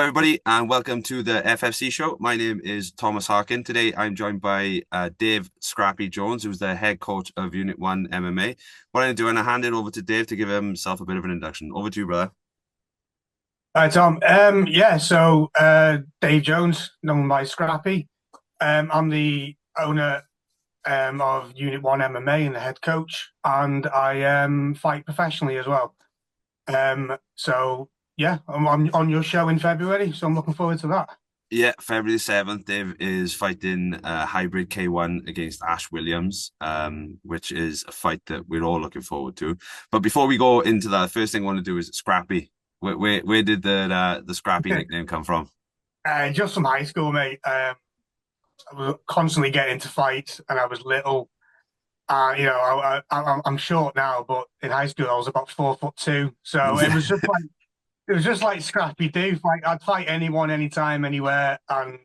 everybody, and welcome to the FFC show. My name is Thomas Harkin. Today, I'm joined by Dave Scrappy Jones, who's the head coach of Unit One MMA. What I'm going to do, I'm going to hand it over to Dave to give himself a bit of an introduction. Over to you, brother. Hi, Tom. Dave Jones, known by Scrappy. I'm the owner of Unit One MMA and the head coach, and I fight professionally as well. I'm on your show in February, so I'm looking forward to that. Yeah, February 7th, Dave is fighting hybrid K1 against Ash Williams, which is a fight that we're all looking forward to. But before we go into that, the first thing I want to do is Scrappy. Where did the Scrappy nickname come from? Just from high school, mate. I was constantly getting into fights, and I was little. I'm short now, but in high school I was about 4'2", so it was just like Scrappy do. I'd fight anyone, anytime, anywhere, and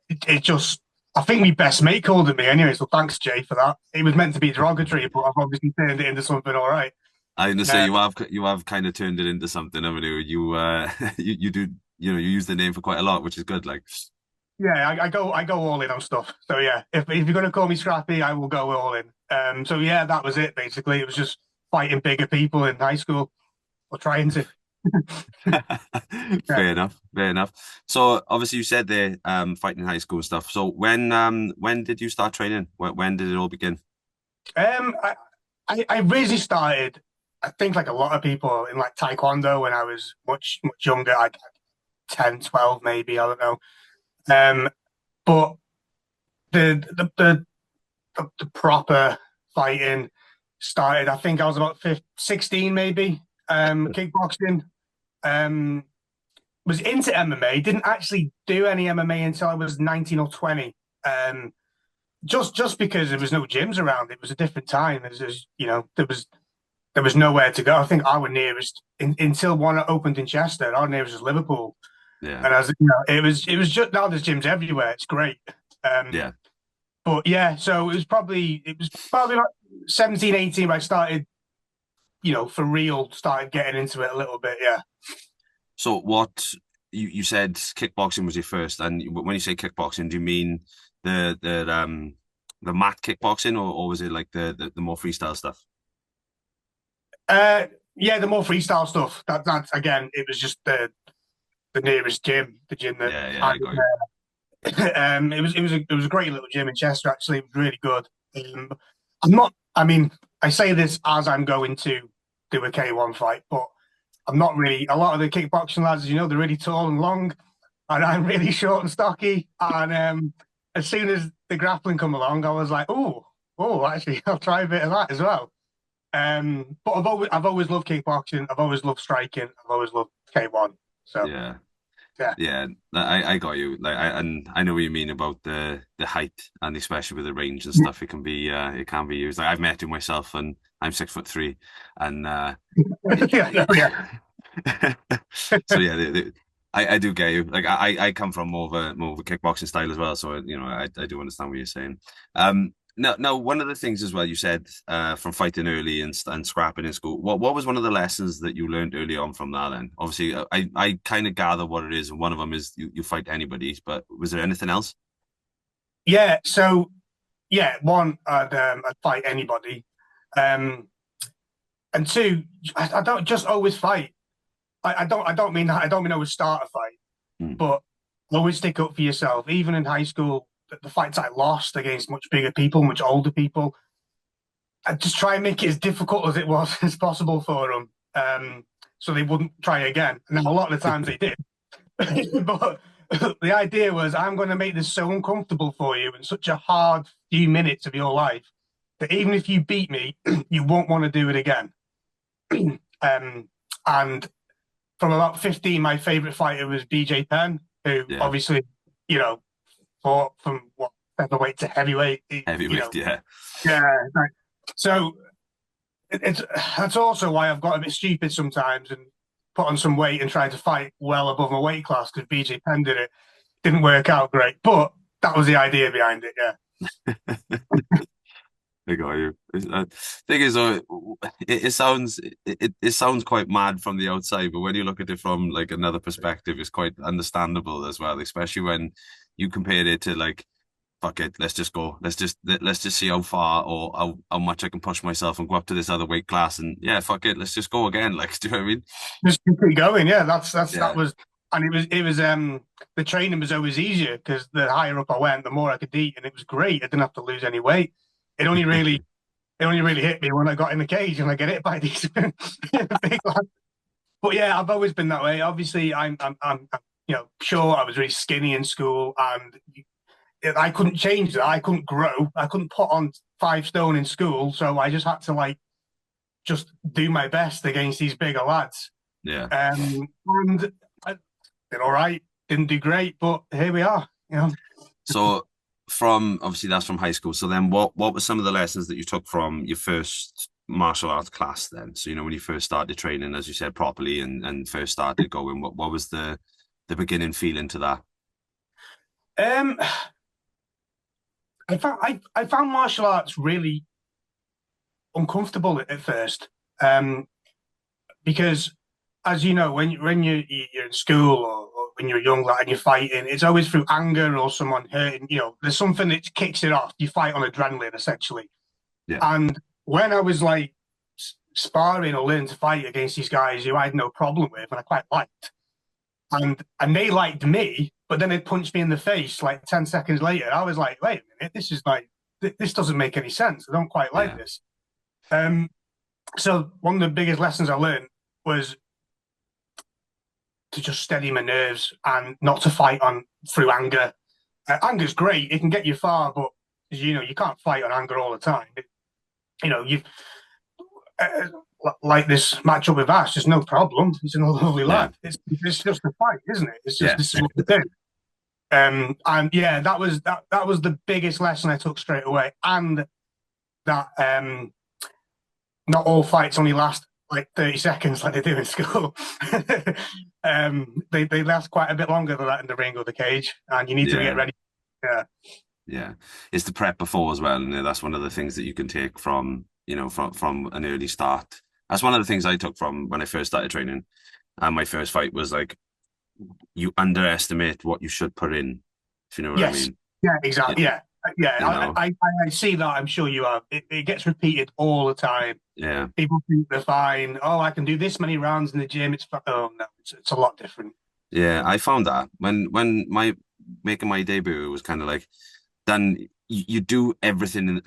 it just. I think my best mate called it me anyway. So thanks, Jay, for that. It was meant to be derogatory, but I've obviously turned it into something all right. I'm gonna say you have kind of turned it into something, haven't you? You do you use the name for quite a lot, which is good. Like, Yeah, I go all in on stuff. So yeah, if you're gonna call me Scrappy, I will go all in. So yeah, that was it basically. It was just fighting bigger people in high school or trying to. Yeah. fair enough, fair enough. So obviously you said they're fighting in high school and stuff. So when did you start training? When did it all begin? Um, I, I originally started, I think like a lot of people in like Taekwondo when I was much younger, like 10, 12 maybe, I don't know. Um, but the the the, the proper fighting started, I think I was about 15, 16 maybe. Kickboxing. Um, was into MMA. Didn't actually do any MMA until I was 19 or 20. Um, just because there was no gyms around. It was a different time. There was nowhere to go. I think our nearest until one opened in Chester. Our nearest was Liverpool, Yeah, and it was just now there's gyms everywhere. It's great. Um, yeah. but yeah, so it was probably like 17, 18 when I started, for real, started getting into it a little bit. Yeah. So what you said kickboxing was your first, and when you say kickboxing, do you mean the mat kickboxing, or was it like the more freestyle stuff? Uh, yeah, the more freestyle stuff. That again, it was just the nearest gym, the gym that Yeah, yeah, I I got you. it was a great little gym in Chester. Actually, it was really good. Um, I'm not. I mean, I say this as I'm going to do a K1 fight, but I'm not really. A lot of the kickboxing lads, they're really tall and long, and I'm really short and stocky. And as soon as the grappling come along, I was like, actually, I'll try a bit of that as well. But I've always loved kickboxing. I've always loved striking. I've always loved K1. So Yeah. yeah. Yeah, I got you. And I know what you mean about the height, and especially with the range and stuff. It can be used. Like, I've met you myself, and I'm 6'3", and Yeah, yeah. so yeah, I do get you. Like, I come from more of a kickboxing style as well, so I do understand what you're saying. Now one of the things as well you said from fighting early and scrapping in school. What was one of the lessons that you learned early on from that? Then obviously I kind of gather what it is, and one of them is you fight anybody. But was there anything else? Yeah. So yeah, one, I'd fight anybody. Um, and two, I don't just always fight. I don't mean that. I don't mean always start a fight, Hmm. but always stick up for yourself. Even in high school, the fights I lost against much bigger people, much older people, I just try and make it as difficult as it was as possible for them, so they wouldn't try again. And a lot of the times they did. But the idea was, I'm going to make this so uncomfortable for you in such a hard few minutes of your life that even if you beat me, you won't want to do it again. And from about 15, my favorite fighter was BJ Penn, who Yeah, obviously, you know, fought from what featherweight to heavyweight. heavyweight. Yeah, Yeah. Right. So it's that's also why I've got a bit stupid sometimes and put on some weight and tried to fight well above my weight class because BJ Penn did it. Didn't work out great, but that was the idea behind it. Yeah. I got you. Thing is, it sounds quite mad from the outside, but when you look at it from like another perspective, it's quite understandable as well, especially when you compare it to like, fuck it, let's just go. Let's just see how far or how much I can push myself and go up to this other weight class. And yeah, fuck it, let's just go again. Like, do you know what I mean? Just keep going. Yeah, that Yeah. was, and it was the training was always easier because the higher up I went, the more I could eat, and it was great. I didn't have to lose any weight. It only really it only really hit me when I got in the cage and I get hit by these big lads. But yeah, I've always been that way. Obviously, I'm sure I was really skinny in school, and I couldn't change that. I couldn't grow. I couldn't put on 5 stone in school, so I just had to like just do my best against these bigger lads. Yeah. And I did all right. Didn't do great, but here we are. So from obviously that's from high school. So then what were some of the lessons that you took from your first martial arts class then? So, when you first started training, as you said, properly and first started going, what was the beginning feeling to that? Um, I found martial arts really uncomfortable at first, because as you know, when you're in school or when you're a young lad and you're fighting, it's always through anger or someone hurting. There's something that kicks it off. You fight on adrenaline essentially. Yeah. And when I was like sparring or learning to fight against these guys who I had no problem with and I quite liked, and they liked me, but then they punched me in the face like 10 seconds later. I was like, wait a minute, this is like this doesn't make any sense. I don't quite like this. So one of the biggest lessons I learned was to just steady my nerves and not to fight on through anger. Anger's great; it can get you far, but you can't fight on anger all the time. You like this matchup with Ash. There's no problem. He's a lovely lad. It's just a fight, isn't it? It's just this is what we do. And yeah, that was the biggest lesson I took straight away, and that not all fights only last like 30 seconds like they do in school. They last quite a bit longer than that in the ring or the cage, and you need to get ready. Yeah. Yeah. It's the prep before as well. And that's one of the things that you can take from, from an early start. That's one of the things I took from when I first started training. And my first fight was like, you underestimate what you should put in, if you know what I mean. Yeah, exactly. Yeah. I see that. I'm sure you are. It gets repeated all the time. Yeah. People think they're fine. Oh, I can do this many rounds in the gym. Oh no, it's a lot different. Yeah, I found that when making my debut, it was kind of like, then you do everything in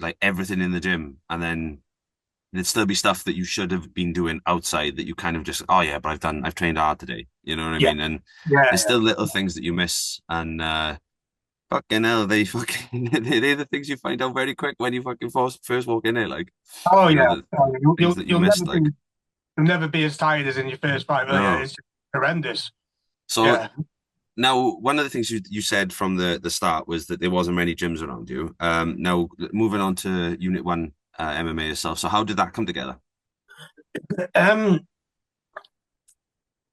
the gym, and then there'd still be stuff that you should have been doing outside that you kind of just, oh yeah, but I've trained hard today. You know what I mean? And there's still little things that you miss, and fucking hell, they're the things you find out very quick when you fucking first walk in there. Like, oh yeah, you'll never be as tired as in your first fight. No. It's horrendous. So now, one of the things you said from the start was that there wasn't many gyms around you. Now, moving on to Unit One MMA itself. So how did that come together?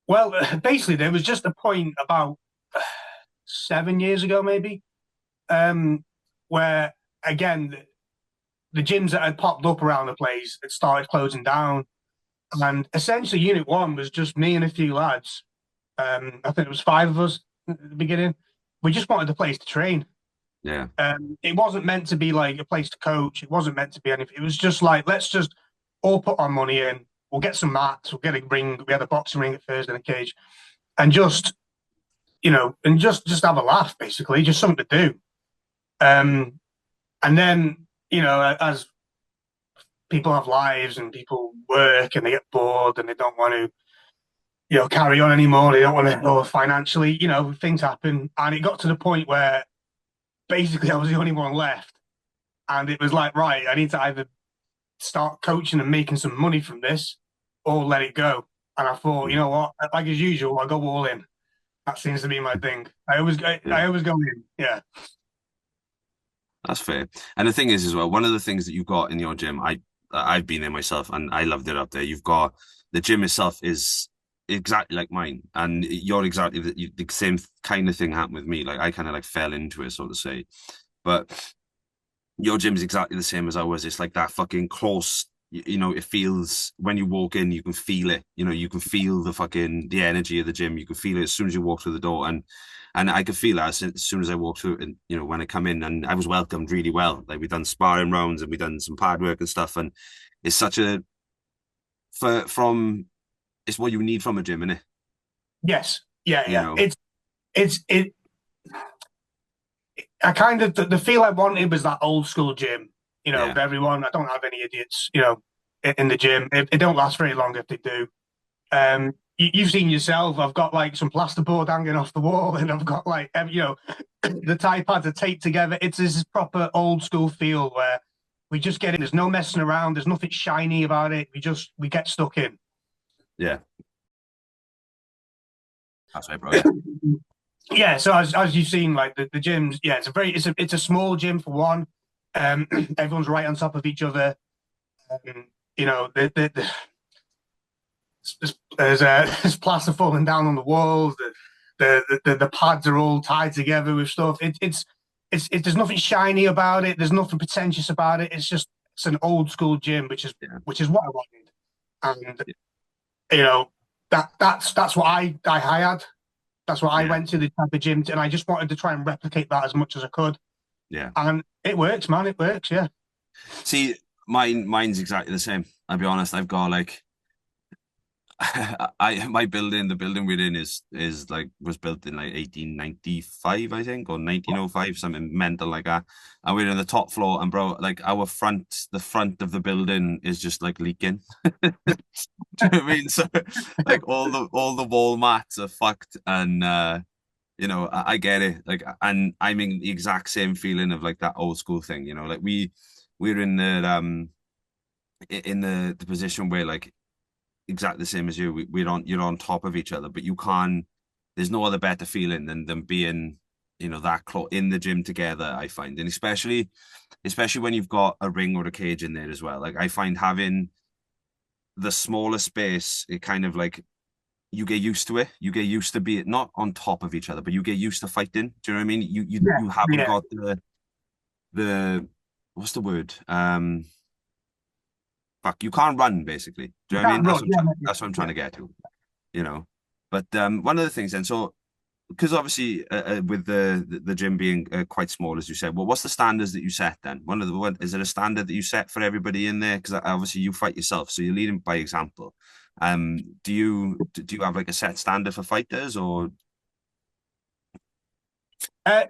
Well, basically, there was just a point about 7 years ago, maybe, where again the gyms that had popped up around the place had started closing down, and essentially Unit One was just me and a few lads. I think it was 5 of us at the beginning. We just wanted a place to train. Yeah. It wasn't meant to be like a place to coach. It wasn't meant to be anything. It was just like, let's just all put our money in. We'll get some mats. We'll get a ring. We had a boxing ring at first and a cage, and just just have a laugh, basically, just something to do. And then as people have lives and people work and they get bored and they don't want to carry on anymore. They don't want to go financially, things happen. And it got to the point where basically I was the only one left. And it was like, right, I need to either start coaching and making some money from this or let it go. And I thought, you know what, like as usual, I'll go all in. That seems to be my thing. I always go in. Yeah. That's fair. And the thing is as well, one of the things that you've got in your gym, I've been there myself and I loved it up there. You've got the gym itself is exactly like mine, and you're exactly the same kind of thing happened with me. Like I kind of like fell into it, so to say. But your gym is exactly the same as ours. It's like that fucking close you know, it feels when you walk in, you can feel it. You know, you can feel the energy of the gym. You can feel it as soon as you walk through the door, and I could feel that as soon as I walked through, and you know, when I come in, and I was welcomed really well. Like we've done sparring rounds and we've done some pad work and stuff, and it's such a from it's what you need from a gym, isn't it? Yes, yeah, You yeah. know, It. I kind of the feel I wanted was that old school gym. You know, yeah, of everyone. I don't have any idiots. You know, in the gym. It don't last very long if they do. You've seen yourself. I've got like some plasterboard hanging off the wall, and I've got like you know, the Tide pads are taped together. It's this proper old school feel where we just get in. There's no messing around. There's nothing shiny about it. We get stuck in. yeah. That's right, bro. Yeah, Yeah. So as you've seen, like the gyms, yeah, it's a small gym for one. Everyone's right on top of each other. You know, there's plaster falling down on the walls. The pads are all tied together with stuff. There's nothing shiny about it. There's nothing pretentious about it. It's an old school gym, yeah, which is what I wanted. And yeah, you know that's what I hired. That's what I yeah. went to the type of gym, and I just wanted to try and replicate that as much as I could. Yeah. And it works, man. It works. Yeah. See, mine's exactly the same. I'll be honest. I've got like my building, the building we're in is like was built in like 1895, I think, or 1905, something mental like that. And we're in the top floor, and bro, like the front of the building is just like leaking. Do you know what I mean? So like all the wall mats are fucked, and you know, I get it. Like, and I'm in the exact same feeling of like that old school thing. You know, like we're in the position where like exactly the same as you. You're on top of each other, but you can't. There's no other better feeling than being, you know, that close in the gym together. I find, and especially when you've got a ring or a cage in there as well. Like I find having the smaller space, it kind of like you get used to it. You get used to being not on top of each other, but you get used to fighting. Do you know what I mean? Yeah. You haven't Yeah. got the what's the word? Fuck, you can't run basically. Do you know what I mean? Can't run. Yeah. That's what I'm trying Yeah. to get to, you know. But one of the things then, so because obviously with the gym being quite small, as you said, well, what's the standards that you set then? Is there a standard that you set for everybody in there? Because obviously you fight yourself, so you're leading by example. Do you have like a set standard for fighters or? Uh,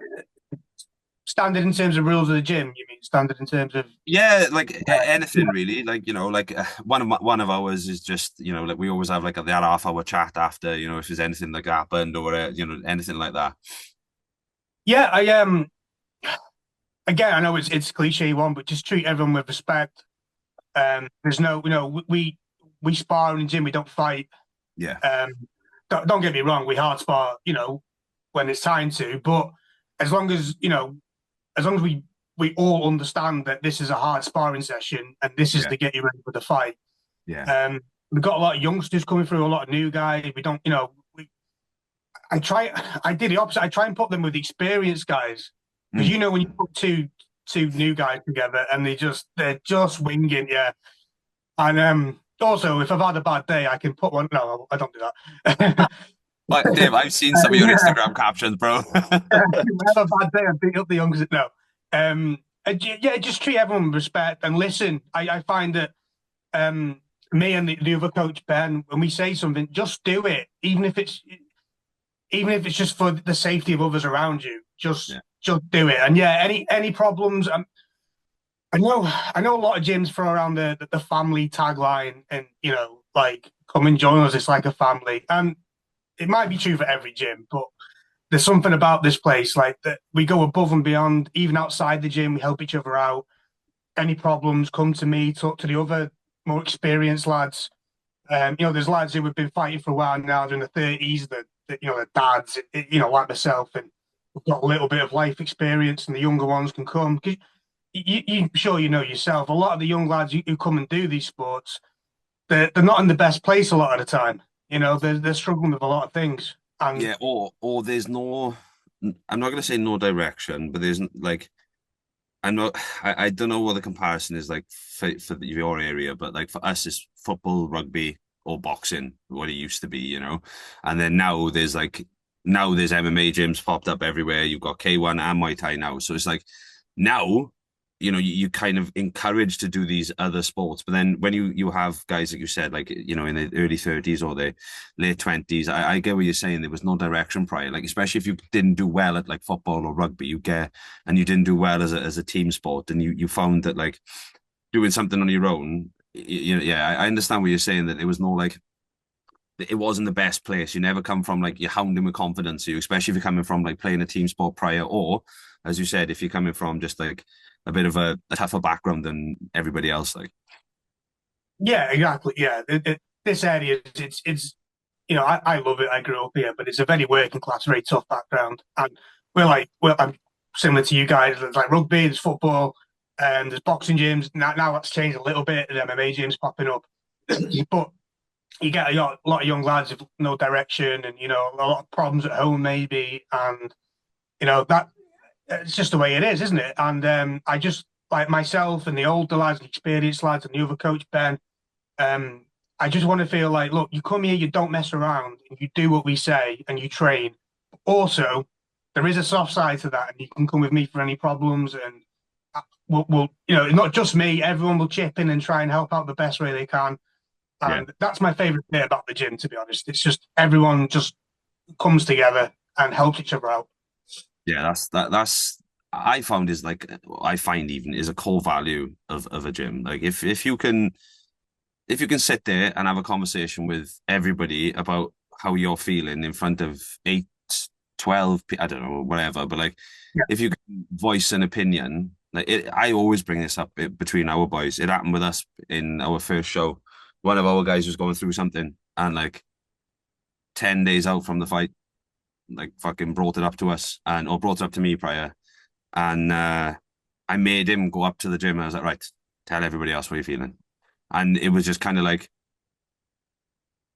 Standard in terms of rules of the gym, you mean standard in terms of Yeah, like yeah, anything really. Like you know, like one of ours is just you know like we always have like that half-hour chat after you know if there's anything like happened or you know anything like that. yeah, I again I know it's cliche one, but just treat everyone with respect. There's no you know we spar in the gym, we don't fight. Yeah, Um don't get me wrong, we hard spar, you know, when it's time to, but as long as you know, as long as we all understand that this is a hard sparring session and this is yeah, to get you ready for the fight. yeah, Um we've got a lot of youngsters coming through, a lot of new guys. We don't, you know, I did the opposite. I try and put them with experienced guys because mm, you know when you put two new guys together and they're just winging, yeah. And also if I've had a bad day, I can put one. No, I don't do that. But Dave, I've seen some of your Yeah, Instagram captions, bro. if I have a bad day, I beat up the youngsters. No, yeah, just treat everyone with respect and listen. I find that me and the other coach Ben, when we say something, just do it, even if it's just for the safety of others around you. Yeah, Just do it. And yeah, any problems? I know a lot of gyms throw around the family tagline, and you know, like come and join us. It's like a family, and it might be true for every gym, but there's something about this place like that we go above and beyond. Even outside the gym, we help each other out. Any problems, come to me. Talk to the other more experienced lads. You know, there's lads who have been fighting for a while now. They're in the 30s. That you know, the dads. You know, like myself, and we've got a little bit of life experience, and the younger ones can come. 'Cause sure you know yourself. A lot of the young lads who come and do these sports, they're not in the best place a lot of the time. You know, they're struggling with a lot of things. And yeah. Or there's no. I'm not gonna say no direction, but there's like I know I don't know what the comparison is like for your area, but like for us, it's football, rugby, or boxing, what it used to be, And then now there's MMA gyms popped up everywhere. You've got K1 and Muay Thai now, so it's like now, you kind of encouraged to do these other sports, but then when you have guys like you said, like in the early 30s or the late 20s, I get what you're saying. There was no direction prior, like especially if you didn't do well at like football or rugby, and you didn't do well as a team sport, and you found that like doing something on your own, yeah, I understand what you're saying, that it was no like it wasn't the best place. You never come from like you're hounding with confidence, especially if you're coming from like playing a team sport prior, or as you said, if you're coming from just like a bit of a tougher background than everybody else, like. Yeah, exactly. Yeah, this area, it's I love it. I grew up here, but it's a very working class, very tough background, and I'm similar to you guys. There's like rugby, there's football, and there's boxing gyms. Now that's changed a little bit. The MMA gyms popping up, but you get a lot of young lads with no direction, and a lot of problems at home maybe, and that it's just the way it is, isn't it? And I just like myself and the older lads, the experienced lads, and the other coach Ben. I just want to feel like, look, you come here, you don't mess around, and you do what we say, and you train. Also, there is a soft side to that, and you can come with me for any problems, and not just me. Everyone will chip in and try and help out the best way they can. Yeah. And that's my favorite bit about the gym, to be honest. It's just everyone just comes together and helps each other out. Yeah, that's I find even is a core value of a gym. Like if you can sit there and have a conversation with everybody about how you're feeling in front of 8, 12, I don't know, whatever, but like Yeah. if you can voice an opinion, I always bring this up between our boys. It happened with us in our first show. One of our guys was going through something, and like 10 days out from the fight, like fucking brought it up to us, or brought it up to me prior. And I made him go up to the gym. And I was like, right, tell everybody else what you're feeling. And it was just kind of like,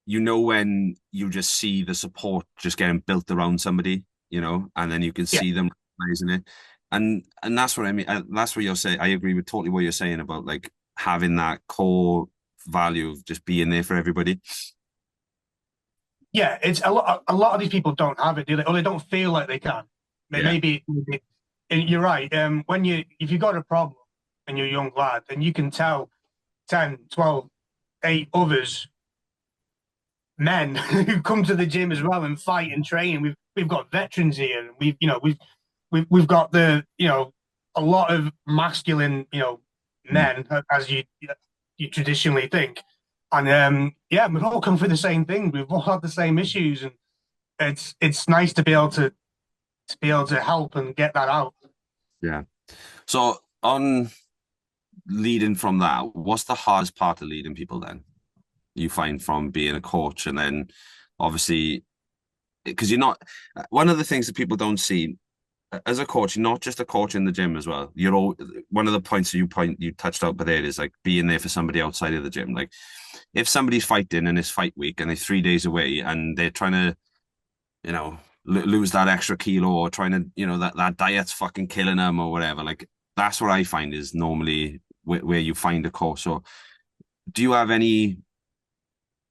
when you just see the support just getting built around somebody, and then you can Yeah. see them recognizing it. And that's what I mean. That's what you're saying. I agree with totally what you're saying about like having that core value of just being there for everybody. Yeah, it's a lot. A lot of these people don't have it, do they? Or they don't feel like they can. Yeah. Maybe and you're right. If you got a problem and you're a young lad, and you can tell 10, 12, 8 others, men who come to the gym as well and fight and train. We've got veterans here, and we've got a lot of masculine Mm. men, as you traditionally think. And yeah, we've all come through the same thing. We've all had the same issues, and it's nice to be able to help and get that out. Yeah. So on leading from that, what's the hardest part of leading people then? You find from being a coach, and then obviously because you're not one of the things that people don't see as a coach, you're not just a coach in the gym as well. You're all one of the points that you touched out, but there is like being there for somebody outside of the gym. Like if somebody's fighting and it's fight week and they're 3 days away and they're trying to, lose that extra kilo, or trying to, that diet's fucking killing them or whatever. Like that's what I find is normally where you find a coach. So do you have any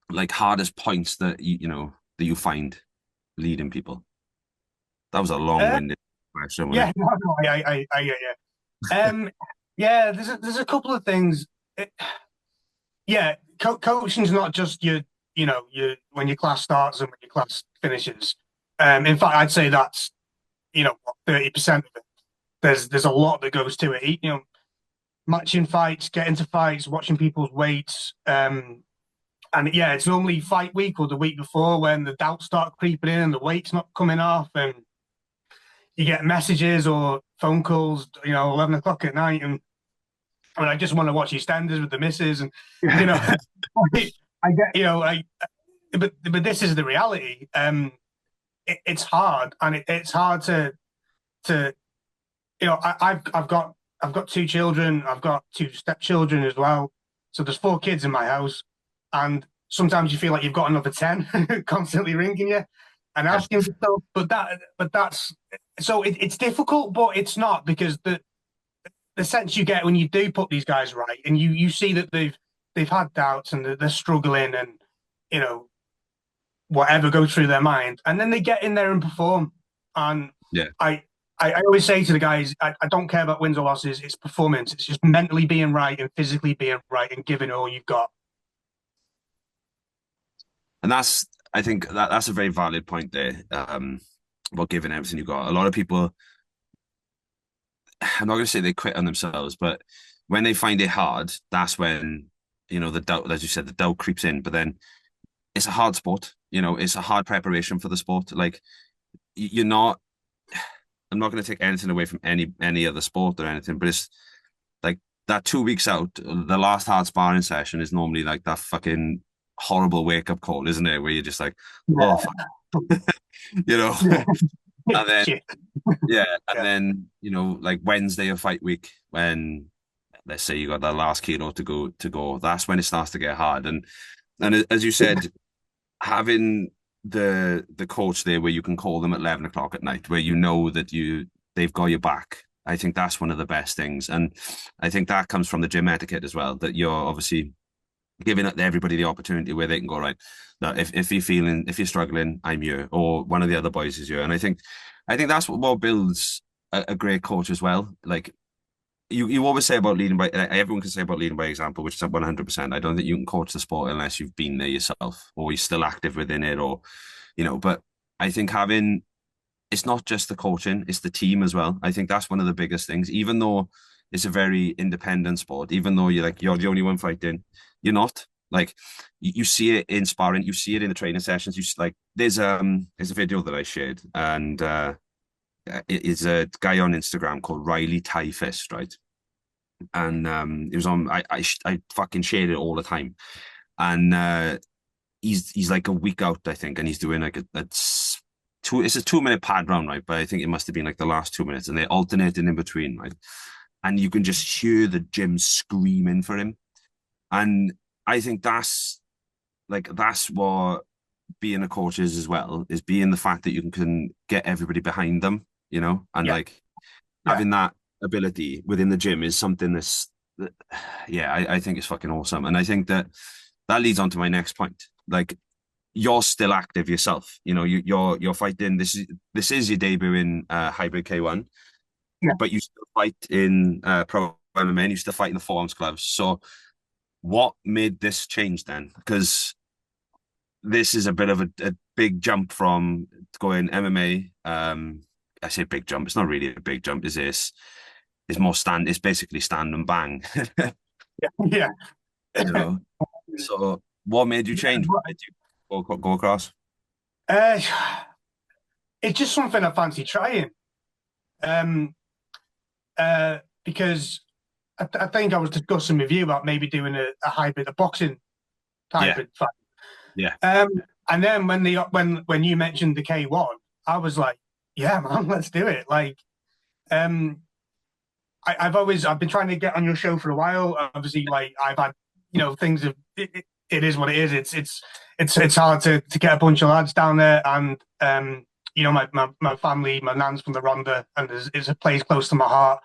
like hardest points that that you find leading people? That was a Uh, long-winded question, wasn't yeah, it? no, yeah. Yeah, there's a couple of things. Yeah, coaching's not just your when your class starts and when your class finishes. In fact, I'd say that's 30% of it. There's a lot that goes to it. Matching fights, getting to fights, watching people's weights. And yeah, it's normally fight week or the week before when the doubts start creeping in and the weight's not coming off, and you get messages or phone calls, 11 o'clock at night, and I just want to watch EastEnders with the missus, and you know, I get, but this is the reality. It's hard, and it's hard to, I've got 2 children, I've got 2 stepchildren as well, so there's 4 kids in my house, and sometimes you feel like you've got another 10 constantly ringing you and Yeah. asking for stuff, but that's so it's difficult, but it's not because the sense you get when you do put these guys right, and you see that they've had doubts and they're struggling, and you know whatever goes through their mind, and then they get in there and perform. And Yeah. I I always say to the guys, I don't care about wins or losses. It's performance. It's just mentally being right and physically being right and giving all you've got. And I think that's a very valid point there, about giving everything you got. A lot of people, I'm not going to say they quit on themselves, but when they find it hard, that's when, the doubt, as you said, the doubt creeps in. But then it's a hard sport, it's a hard preparation for the sport. Like, you're not, I'm not going to take anything away from any other sport or anything, but it's like that 2 weeks out, the last hard sparring session is normally like that fucking horrible wake up call, isn't it? Where you're just like, oh, Yeah, fuck. you know, yeah, and then shit. yeah, and Yeah, then like Wednesday of fight week, when let's say you got that last kilo to go, that's when it starts to get hard. And as you said, having the coach there where you can call them at 11 o'clock at night, where you know that they've got your back. I think that's one of the best things. And I think that comes from the gym etiquette as well, that you're obviously giving everybody the opportunity where they can go, right, now if you're struggling, I'm here, or one of the other boys is here. And I think that's what builds a great coach as well. Like, you always say about leading by, everyone can say about leading by example, which is 100%. I don't think you can coach the sport unless you've been there yourself, or you're still active within it, or but I think it's not just the coaching, it's the team as well. I think that's one of the biggest things. Even though it's a very independent sport, even though you're the only one fighting, you're not. Like, you see it in sparring, you see it in the training sessions. Like, there's a video that I shared, and it is a guy on Instagram called Riley Tie Fist, right? And it was on. I fucking shared it all the time, and he's like a week out, I think, and he's doing like it's a 2 minute pad round, right? But I think it must have been like the last 2 minutes, and they're alternating in between, right? And you can just hear the gym screaming for him. And I think that's what being a coach is as well, is being the fact that you can get everybody behind them, and yeah, like yeah. having that ability within the gym is something yeah, I think it's fucking awesome. And I think that leads on to my next point. Like, you're still active yourself. You're fighting. This is your debut in hybrid K1, Yeah. but you still fight in pro MMA, and you still fight in the 4 ounce gloves. So what made this change then? Because this is a bit of a big jump from going MMA. I say big jump. It's not really a big jump. It's more stand. It's basically stand and bang. Yeah. you know. So what made you change? What made you go across? Uh, it's just something I fancy trying. Um, because I think I was discussing with you about maybe doing a hybrid, a boxing Yeah, hybrid fight. yeah, Um, and then when you mentioned the K1, I was like, yeah, man, let's do it. Like, um, I've been trying to get on your show for a while. Obviously, like I've had, things of it is what it is. It's hard to get a bunch of lads down there, and my family, my nan's from the Rhondda, and it's a place close to my heart.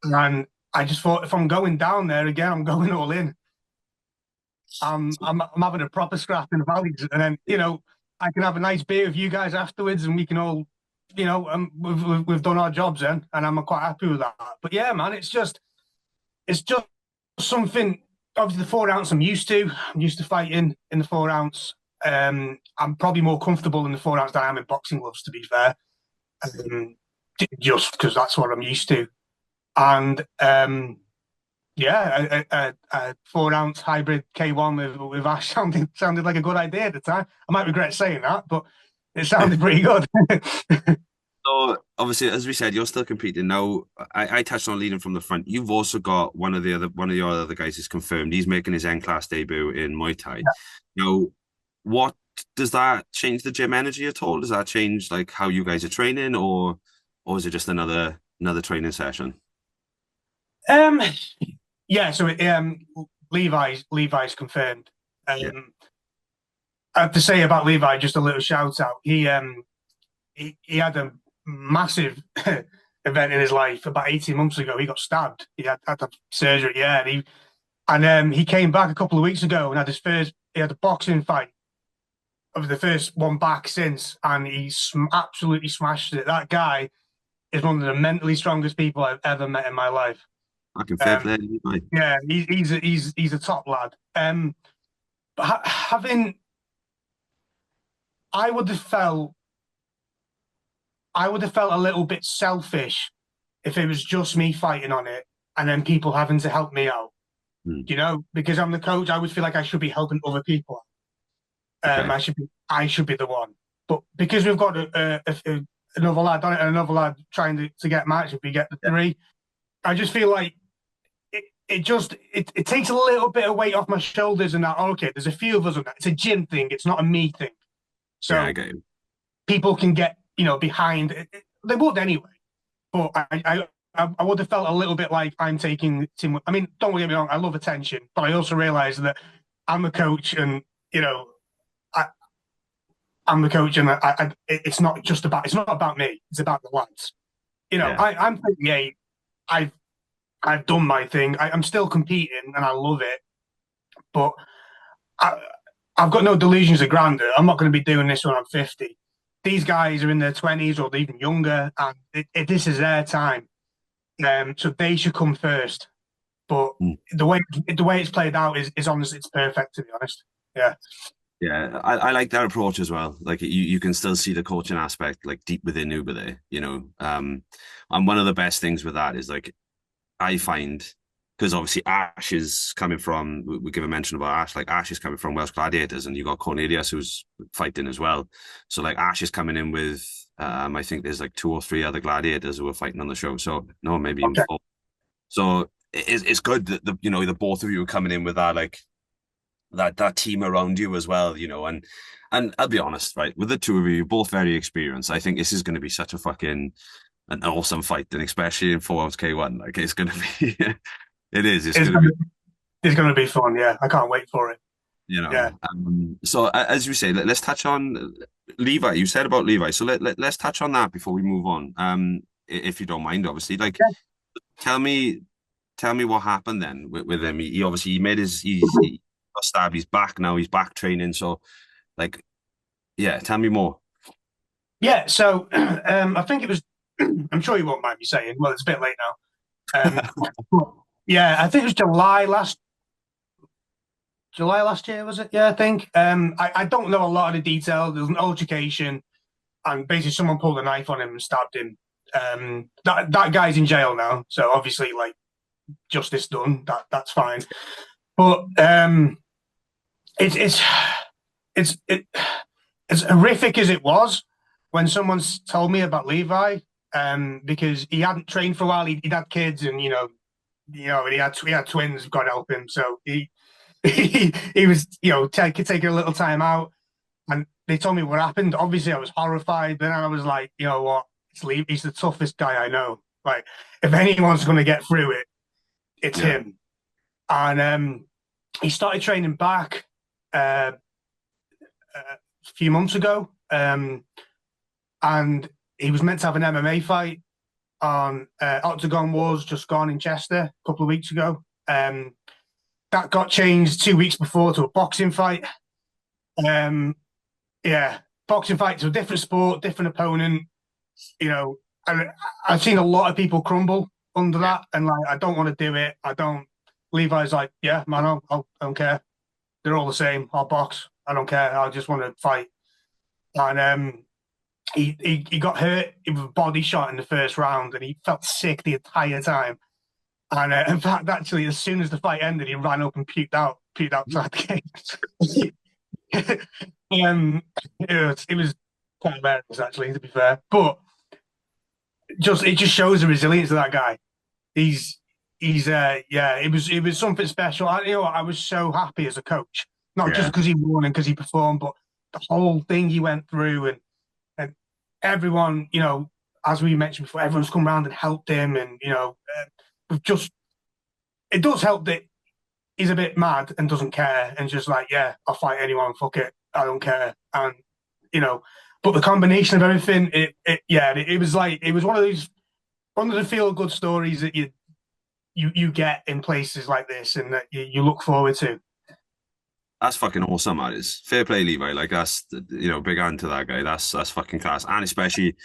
And I just thought, if I'm going down there again, I'm going all in. I'm having a proper scrap in the valleys, and then I can have a nice beer with you guys afterwards, and we can all, we've done our jobs then, and I'm quite happy with that. But yeah, man, it's just something. Obviously, the 4 ounce I'm used to. I'm used to fighting in the 4 ounce. I'm probably more comfortable in the 4 ounce than I am in boxing gloves, to be fair. Just because that's what I'm used to, and yeah, a 4 ounce hybrid K1 with Ash sounded like a good idea at the time. I might regret saying that, but it sounded pretty good. So obviously, as we said, you're still competing now. I touched on leading from the front. You've also got one of your other guys is confirmed. He's making his N class debut in Muay Thai. Now, what does that change the gym energy at all? Does that change like how you guys are training, or is it just another training session? Um, yeah, so Levi's confirmed. Yeah, I have to say about Levi, just a little shout out. He had a massive event in his life about 18 months ago. He got stabbed. He had the surgery, yeah, he came back a couple of weeks ago and he had a boxing fight of the first one back since, and he absolutely smashed it. That guy is one of the mentally strongest people I've ever met in my life. Fucking fair play to you, mate. Yeah, he's a top lad. But having, I would have felt, I would have felt a little bit selfish if it was just me fighting on it and then people having to help me out. You know, because I'm the coach, I always feel like I should be helping other people. Okay. I should be the one. But because we've got another lad on it and another lad trying to get matched, if we get the three, I just feel like it takes a little bit of weight off my shoulders and that, okay, there's a few of us on that. It's a gym thing, it's not a me thing. So Yeah, I get you. people can get, behind it. They would anyway. But I would have felt a little bit like I'm taking too much. I mean, don't get me wrong, I love attention, but I also realize that I'm a coach and, I'm the coach and it's not about me. It's about the lads. Yeah. I'm 38. I've done my thing. I'm still competing and I love it. But I've got no delusions of grandeur. I'm not going to be doing this when I'm 50. These guys are in their 20s or even younger, and this is their time. So they should come first. But the way it's played out is honestly, it's perfect, to be honest. Yeah. Yeah, I like that approach as well. Like you can still see the coaching aspect like deep within Uber there, and one of the best things with that is like I find, because obviously Ash is coming from, we give a mention about Ash, like Ash is coming from Welsh Gladiators, and you got Cornelius who's fighting as well. So like Ash is coming in with, I think there's like 2 or 3 other gladiators who are fighting on the show. So no, maybe even 4. So it's good that the both of you are coming in with that like that team around you as well, and I'll be honest, right, with the two of you, you're both very experienced. I think this is going to be such a fucking an awesome fight, and especially in 4 ounce K1, like it's going to be, it's going to be fun. Yeah, I can't wait for it. Yeah. So as you say, let's touch on Levi. You said about Levi, so let's touch on that before we move on. If you don't mind, obviously, like tell me what happened then with him. He obviously he made he got stabbed. He's back now. He's back training. So, like, yeah, tell me more. Yeah. So, I think it was. I'm sure you won't mind me saying. Well, it's a bit late now. Yeah, I think it was July last year, was it? Yeah, I think. I don't know a lot of the detail. There's an altercation, and basically someone pulled a knife on him and stabbed him. That guy's in jail now, so obviously, like, justice done. That's fine. But it's as horrific as it was when someone told me about Levi, because he hadn't trained for a while. He'd had kids, and he had twins. God help him. So he was taking a little time out, and they told me what happened. Obviously, I was horrified. Then I was like, you know what? He's the toughest guy I know. Like, if anyone's going to get through it, it's him. And he started training back a few months ago, and he was meant to have an MMA fight on Octagon Wars just gone in Chester a couple of weeks ago. That got changed 2 weeks before to a boxing fight. Boxing fight to a different sport, different opponent. And I've seen a lot of people crumble under that, and like, I don't want to do it. I don't. Levi's like, yeah, man, I don't care. They're all the same. I'll box. I don't care. I just want to fight. And he got hurt with a body shot in the first round, and he felt sick the entire time. And in fact, actually, as soon as the fight ended, he ran up and puked outside the gate. It was quite embarrassing, actually, to be fair. But it just shows the resilience of that guy. It was something special. I was so happy as a coach, not just because he won and because he performed, but the whole thing he went through, and everyone, as we mentioned before, everyone's come around and helped him, and it does help that he's a bit mad and doesn't care, and just like, yeah, I'll fight anyone, fuck it, I don't care, and but the combination of everything, it was one of these one of the feel good stories that you get in places like this and that you look forward to. That's fucking awesome, that is. Fair play, Levi. Like that's big hand to that guy. That's fucking class. And especially,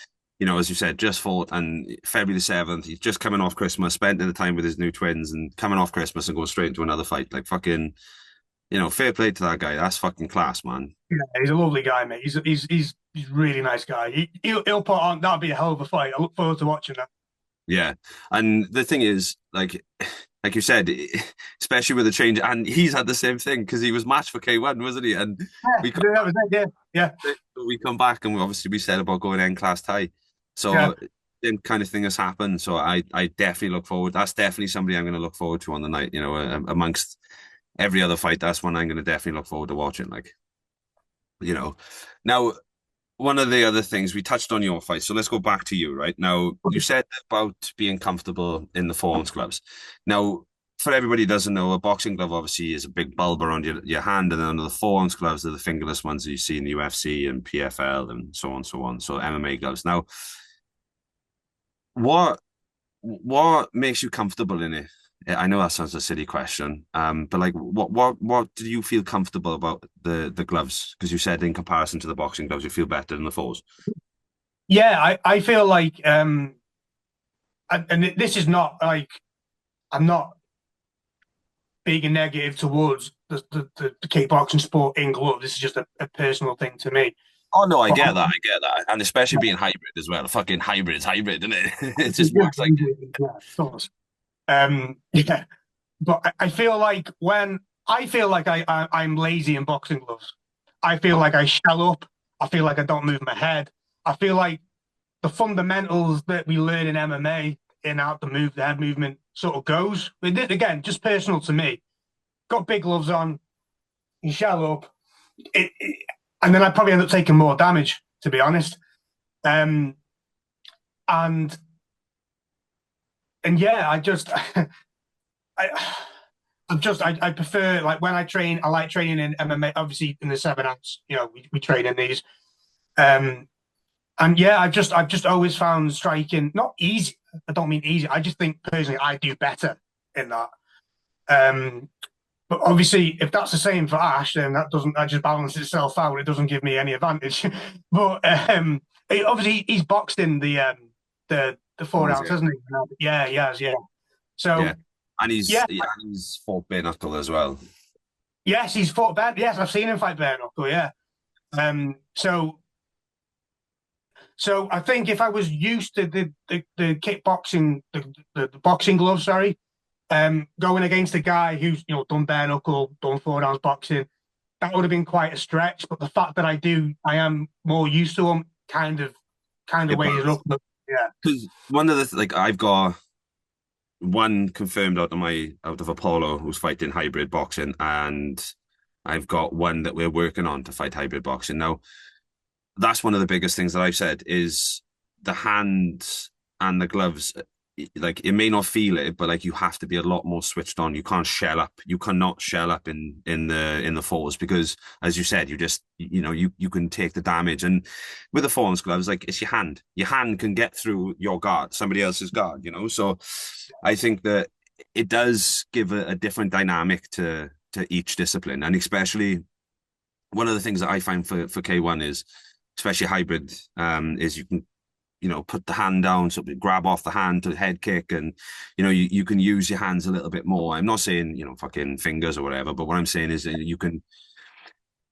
as you said, just fought and February the 7th, he's just coming off Christmas, spent the time with his new twins and coming off Christmas and going straight into another fight. Like fucking, fair play to that guy. That's fucking class, man. Yeah, he's a lovely guy, mate. He's a really nice guy. He'll put on, that'll be a hell of a fight. I look forward to watching that. Yeah. And the thing is, like you said, especially with the change, and he's had the same thing because he was matched for K1, wasn't he? And we come, That was it, yeah. we come back and we said about going N class tie. So Yeah. same kind of thing has happened. So I definitely look forward. That's definitely somebody I'm going to look forward to on the night. Amongst every other fight, that's one I'm going to definitely look forward to watching. Now one of the other things we touched on your fight, so let's go back to you. Right now, you said about being comfortable in the four ounce gloves. Now, for everybody who doesn't know, a boxing glove obviously is a big bulb around your hand, and then under the 4 ounce gloves are the fingerless ones that you see in the UFC and PFL and so on, so on. So MMA gloves. Now, what makes you comfortable in it? I know that sounds a silly question, but like, what do you feel comfortable about the gloves? Because you said in comparison to the boxing gloves, you feel better than the fours. Yeah, I feel like and this is not like I'm not being a negative towards the kickboxing sport in gloves. This is just a personal thing to me. Oh no, I But get that, and especially being hybrid as well. Fucking hybrid is hybrid, isn't it? It just works like it. yeah, of course. Yeah, but I feel like when I feel like I'm lazy in boxing gloves. I feel like I shell up. I feel like I don't move my head. I feel like the fundamentals that we learn in MMA in how to move the head movement sort of goes. With it again, just personal to me. Got big gloves on, you shell up, and then I probably end up taking more damage, to be honest. Um, and and yeah, I, I prefer like when I train. I like training in MMA. Obviously, in the 7 ounce, we train in these. Um, and yeah, I've just always found striking not easy. I don't mean easy. I just think personally I do better in that. Um, but obviously, if that's the same for Ash, then that just balances itself out. It doesn't give me any advantage. But obviously he's boxed in the 4 ounce, Yeah, hasn't he? Yeah, he has. Yeah. yeah, So and yeah, he's fought bare knuckle as well. yes, he's fought bad. Yes, I've seen him fight bare knuckle. Yeah. So I think if I was used to the kickboxing, the boxing gloves, sorry, going against a guy who's done bare knuckle, done 4 ounce boxing, that would have been quite a stretch. But the fact that I am more used to them, kind of It weighs it does. up. But yeah, Because one of the like I've got one confirmed out of Apollo who's fighting hybrid boxing, and I've got one that we're working on to fight hybrid boxing. Now, that's one of the biggest things that I've said is the hands and the gloves. Like it may not feel it, but like you have to be a lot more switched on. You can't shell up. You cannot shell up in the fours because, as you said, you can take the damage. And with the fours gloves, like it's your hand. Your hand can get through your guard, somebody else's guard. So I think that it does give a different dynamic to each discipline, and especially one of the things that I find for K1 is, especially hybrid, is you can put the hand down, so grab off the hand to head kick, and you can use your hands a little bit more. I'm not saying fucking fingers or whatever, but what I'm saying is that you can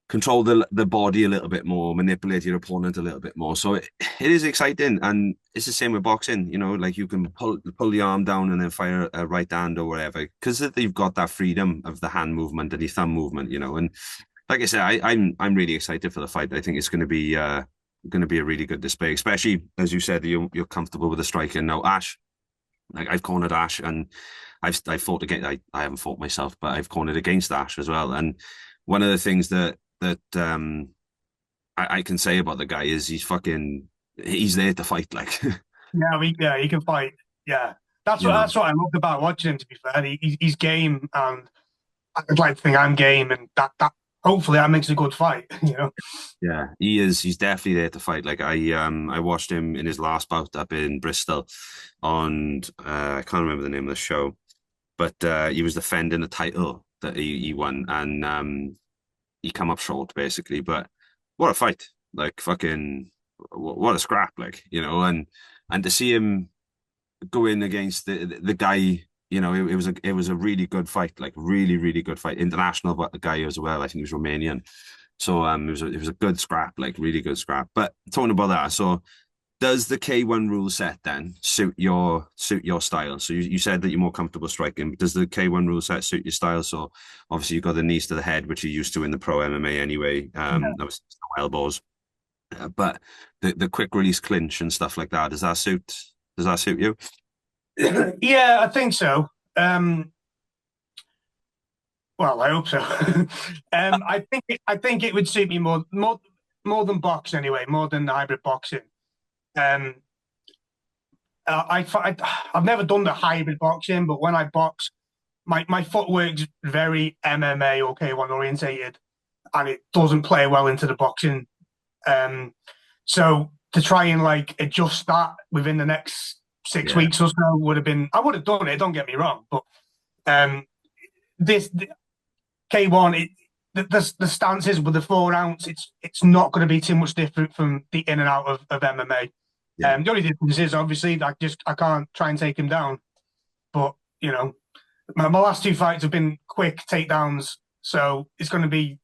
control the body a little bit more, manipulate your opponent a little bit more. So it is exciting, and it's the same with boxing. Like you can pull the arm down and then fire a right hand or whatever, because you've got that freedom of the hand movement and the thumb movement. And like I said, I'm really excited for the fight. I think it's going to be a really good display, especially as you said, you're comfortable with the striking. Now, Ash, like I've cornered Ash, and I've fought against. I haven't fought myself, but I've cornered against Ash as well. And one of the things that I can say about the guy is he's there to fight. Like yeah, he can fight. Yeah, that's you what know, that's what I loved about watching him. To be fair, he's game, and I'd like to think I'm game, and that hopefully that makes a good fight. Yeah, he is. He's definitely there to fight. Like I watched him in his last bout up in Bristol, on I can't remember the name of the show, but he was defending the title that he won, and he come up short basically. But what a fight! Like fucking, what a scrap! Like and to see him go in against the guy. It was a really good fight, like really good fight. International guy as well. I think he was Romanian. So it was a good scrap, like really good scrap. But talking about that, so does the K1 rule set then suit your style? So you said that you're more comfortable striking. Does the K1 rule set suit your style? So obviously you've got the knees to the head, which you're used to in the pro MMA anyway. That was no elbows. But the quick release clinch and stuff like that, does that suit you? Yeah, I think so. Well, I hope so. I think it would suit me more than box anyway, more than hybrid boxing. Um, I've never done the hybrid boxing, but when I box, my footwork's very MMA or K1 orientated, and it doesn't play well into the boxing. Um, so to try and like adjust that within the next six Yeah, weeks or so would have been. I would have done it. Don't get me wrong, but um, this K1, the stances with the 4 ounce, it's not going to be too much different from the in and out of MMA. yeah, The only difference is obviously I can't try and take him down, but my last two fights have been quick takedowns, so it's going to be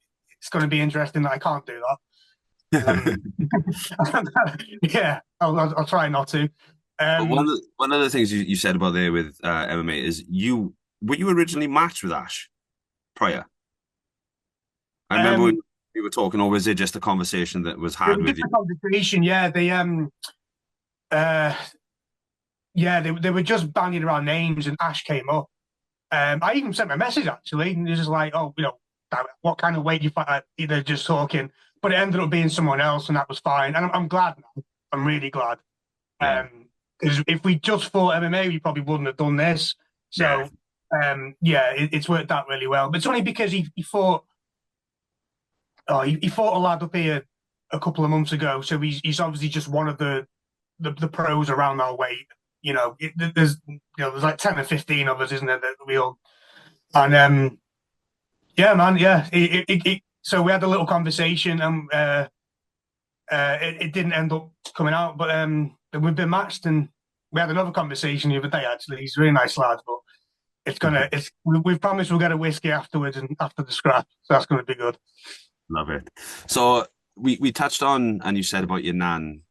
interesting that I can't do that. Yeah, I'll try not to. But one Um, of the things you said about there with MMA is were you originally matched with Ash prior? I remember when um, we were talking, or was it just a conversation that was it had was with just you? a conversation. Yeah, uh, they were just banging around names, and Ash came up. I even sent my message actually, and he was just like, "Oh, what kind of weight you fight?" They're just talking, but it ended up being someone else, and that was fine. And I'm glad now. I'm really glad. Yeah, Because if we just fought MMA, we probably wouldn't have done this. yeah, So, yeah, it's worked out really well. But it's only because he fought. Oh, he fought a lad up here a couple of months ago. So he's obviously just one of the pros around our weight. There's like 10 or 15 of us, isn't there? That we all and yeah, man, yeah. So we had a little conversation, and it didn't end up coming out, but we've been matched, and we had another conversation the other day. Actually, he's a really nice lad, but we've promised we'll get a whiskey afterwards and after the scrap, so that's gonna be good. love it. So we touched on, and you said about your nan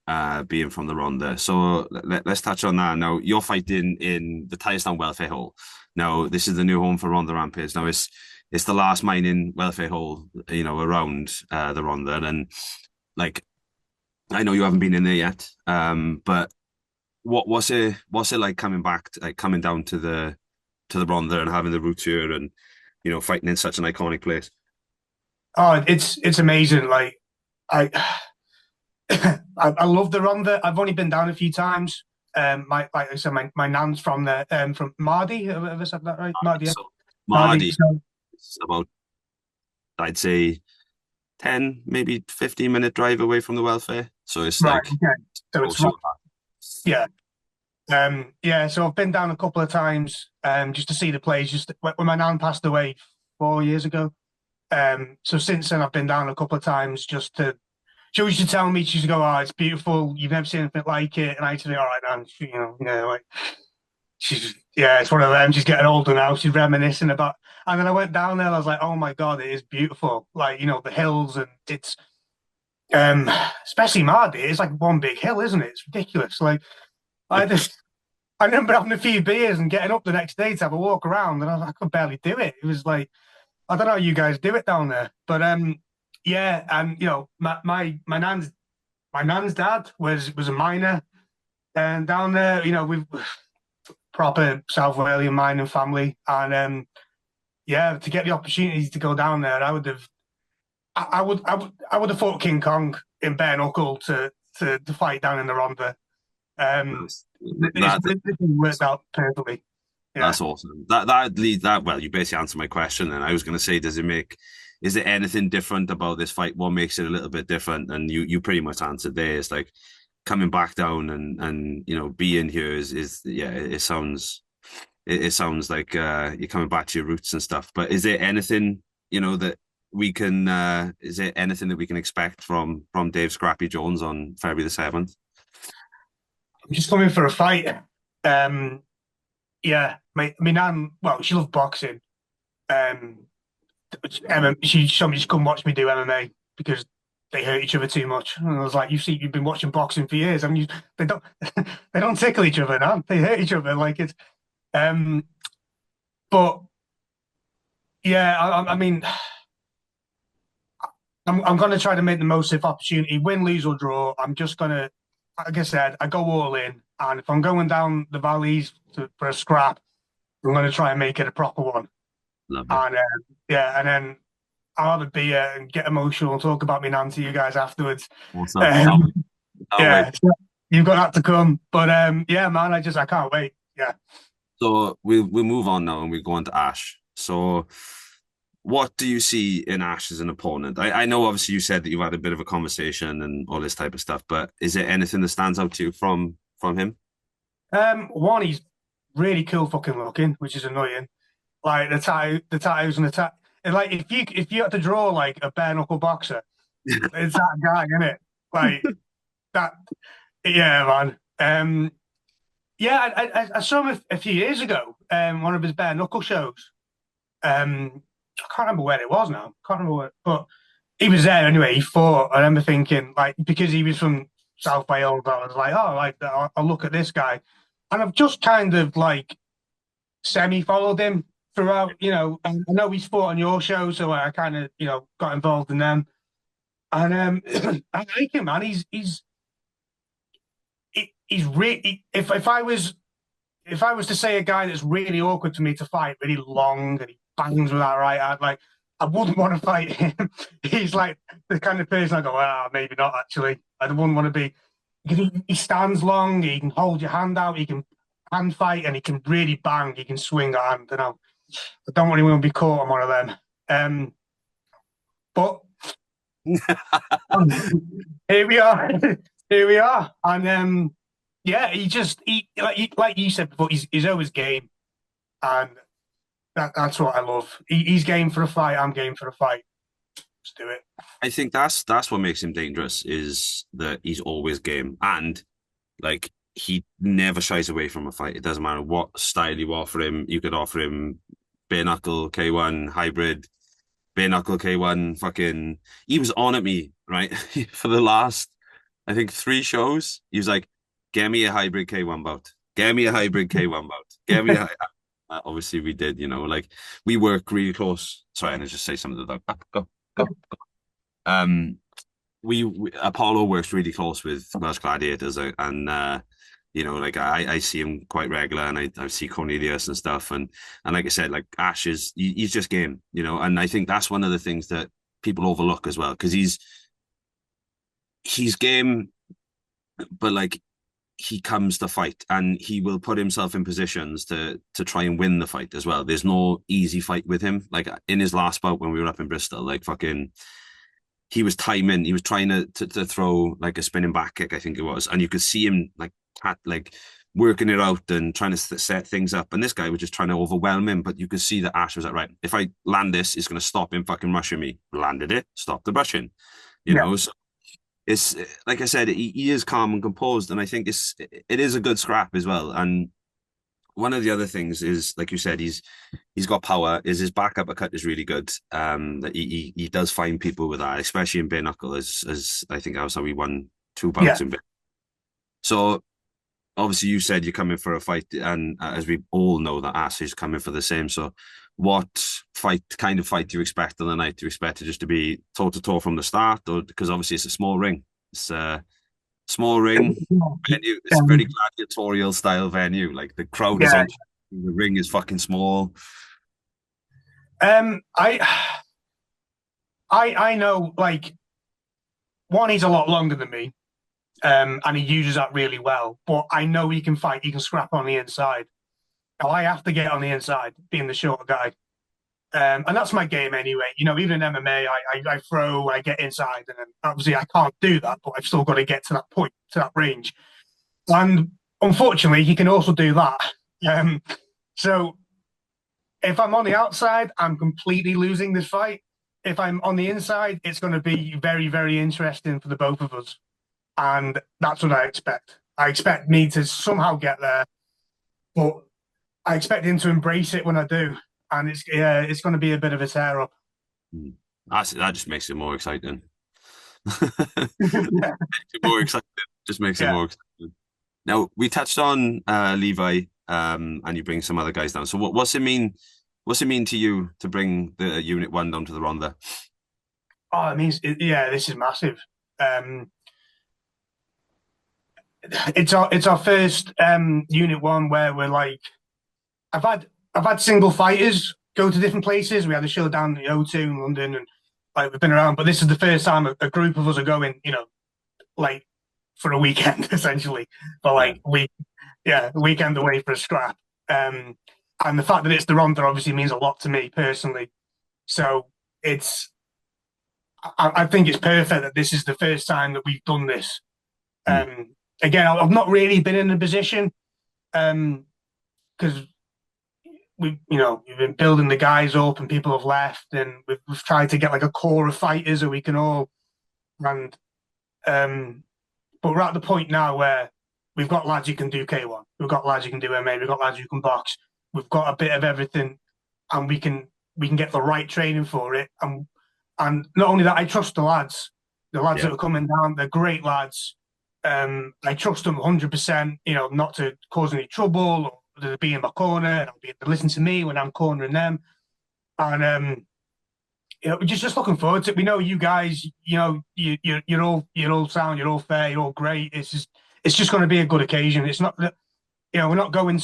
being from the Rhondda. So let's touch on that. Now you're fighting in the Tylorstown Welfare Hall. Now this is the new home for Rhondda Rampage. Now it's the last mining welfare hall, around the Rhondda, and like I know you haven't been in there yet, but what's it like coming back, like coming down to the Rhondda and having the roots here, and fighting in such an iconic place. Oh, it's amazing. Like I, I love the Rhondda. I've only been down a few times. Like I said, my nan's from the from Mardy. Have I ever said that right? Mardy, yeah. So Mardy. Mardi So is about, I'd say, 10, maybe 15-minute drive away from the welfare. So it's right, like okay. So it's close right. to Yeah. Yeah, so I've been down a couple of times just to see the place. Just when my nan passed away 4 years ago. So since then I've been down a couple of times just to. She used to tell me, she used to go, "Oh, it's beautiful. You've never seen anything like it." And I used to think, "All right, man, like yeah, it's one of them. She's getting older now. She's reminiscing about." And then I went down there. And I was like, "Oh my God, it is beautiful. Like the hills, and it's um, especially Mardy. It's like one big hill, isn't it? It's ridiculous. Like I just I remember having a few beers and getting up the next day to have a walk around, and I could barely do it. It was like I don't know how you guys do it down there, but yeah, and my nan's dad was a miner, and down there, we've proper South Walian mining family, and yeah, to get the opportunity to go down there, I would have fought King Kong in bare knuckle to fight down in the Rhondda. Um, that's it's that it worked out perfectly. Yeah. that's awesome. That lead that well, you basically answered my question, and I was going to say, does it make is there anything different about this fight? What makes it a little bit different? And you pretty much answered there. It's like coming back down and being here is yeah, it sounds like you're coming back to your roots and stuff. But is there anything, that we can is there anything that we can expect from Dave Scrappy Jones on February the 7th? I'm just coming for a fight. Yeah, my nan, well, she loved boxing. Um, she told me to come watch me do MMA because they hurt each other too much. And I was like, you've been watching boxing for years. I mean, they don't they don't tickle each other now. They hurt each other like it's. Um, but yeah, I mean, I'm going to try to make the most of opportunity, win, lose or draw. I'm just going to, like I said, I go all in, and if I'm going down the valleys for a scrap, I'm going to try and make it a proper one. Lovely. And yeah, and then I'll have a beer and get emotional and talk about me nan to you guys afterwards. Awesome. Yeah, so you've got that to come. But yeah, man, I can't wait. Yeah. So we'll move on now and we go on to Ash. So what do you see in Ash as an opponent? I know obviously you said that you've had a bit of a conversation and all this type of stuff, but is there anything that stands out to you from him? One, he's really cool fucking looking, which is annoying. Like the tattoos and the tat. And like if you had to draw like a bare knuckle boxer, it's that guy, isn't it? Like that. Yeah, man. Yeah, I saw him a few years ago. One of his bare knuckle shows. I can't remember where it was now. Can't remember where, but he was there anyway. He fought. I remember thinking like because he was from South Wales, I was like, oh, like I'll look at this guy, and I've just kind of like semi followed him throughout. And I know he's fought on your show, so I kind of got involved in them. And I like him, man. He's really. If I was to say a guy that's really awkward for me to fight, really long and he bangs with that right hand, like I wouldn't want to fight him. He's like the kind of person I go, well, maybe not actually. I wouldn't want to be because he stands long, he can hold your hand out, he can hand fight, and he can really bang, he can swing a hand. I don't really want to be caught on one of them. But here we are. Here we are. And yeah, he like you said before, he's always game. And that's what I love. He's game for a fight, I'm game for a fight. Let's do it. I think that's what makes him dangerous is that he's always game and like he never shies away from a fight. It doesn't matter what style you offer him. You could offer him bare knuckle K1 hybrid, bare knuckle K1 fucking. He was on at me right for the last I think 3 shows. He was like, "Get me a hybrid K1 bout. Get me a hybrid K1 bout. Get me a." Obviously, we did. Like we work really close. Sorry, and I just say something to the dog. Go, go, go. We Apollo works really close with Welsh Gladiators, and like I see him quite regular, and I see Cornelius and stuff, and like I said, like Ash he's just game, and I think that's one of the things that people overlook as well because he's game, but like he comes to fight and he will put himself in positions to try and win the fight as well. There's no easy fight with him. Like in his last bout when we were up in Bristol, like fucking he was timing, he was trying to throw like a spinning back kick, I think it was, and you could see him like working it out and trying to set things up. And this guy was just trying to overwhelm him, but you could see that Ash was like, right, if I land this, it's going to stop him fucking rushing me. Landed it, stopped the rushing, you know. So it's like I said, he is calm and composed, and I think it is a good scrap as well. And one of the other things is, like you said, he's got power. Is his back uppercut is really good. That he does find people with that, especially in bare knuckle. As I think that was how he won 2 bouts in bare. So obviously, you said you're coming for a fight, and as we all know, that Ash is coming for the same. So, what kind of fight do you expect on the night? Do you expect it just to be toe to toe from the start, or because obviously it's a small ring? It's a small ring venue. It's a very gladiatorial style venue. Like the crowd is on, the ring is fucking small. I know, like, one, he's a lot longer than me, and he uses that really well. But I know he can fight. He can scrap on the inside. Now I have to get on the inside, being the shorter guy. And that's my game anyway. Even in MMA, I throw, I get inside, and then obviously I can't do that, but I've still got to get to that point, to that range. And unfortunately, he can also do that. Um, so if I'm on the outside, I'm completely losing this fight. If I'm on the inside, it's going to be very, very interesting for the both of us. And that's what I expect. I expect me to somehow get there, but I expect him to embrace it when I do. And it's going to be a bit of a tear up. That just makes it more exciting. Yeah. More exciting. Just makes it Yeah. more exciting. Now we touched on Levi, and you bring some other guys down. So what's it mean? What's it mean to you to bring the Unit One down to the Rhondda? Oh, it means yeah, this is massive. Um, it's our first Unit One where we're like, I've had single fighters go to different places. We had a show down in the O2 in London, and like we've been around, but this is the first time a group of us are going, like for a weekend essentially, for Yeah. like a weekend away for a scrap. Um, and the fact that it's the Rhondda obviously means a lot to me personally. So it's, I think it's perfect that this is the first time that we've done this. Mm. Again, I've not really been in a position because we've been building the guys up and people have left, and we've tried to get like a core of fighters that we can all and but we're at the point now where we've got lads who can do K1, we've got lads who can do MMA, we've got lads who can box, we've got a bit of everything, and we can get the right training for it. And not only that, I trust the lads Yeah. that are coming down. They're great lads. I trust them 100%. Not to cause any trouble or to be in my corner and to listen to me when I'm cornering them. And we're just looking forward to it. We know you guys. You're all sound. You're all fair. You're all great. It's just going to be a good occasion. It's not that we're not going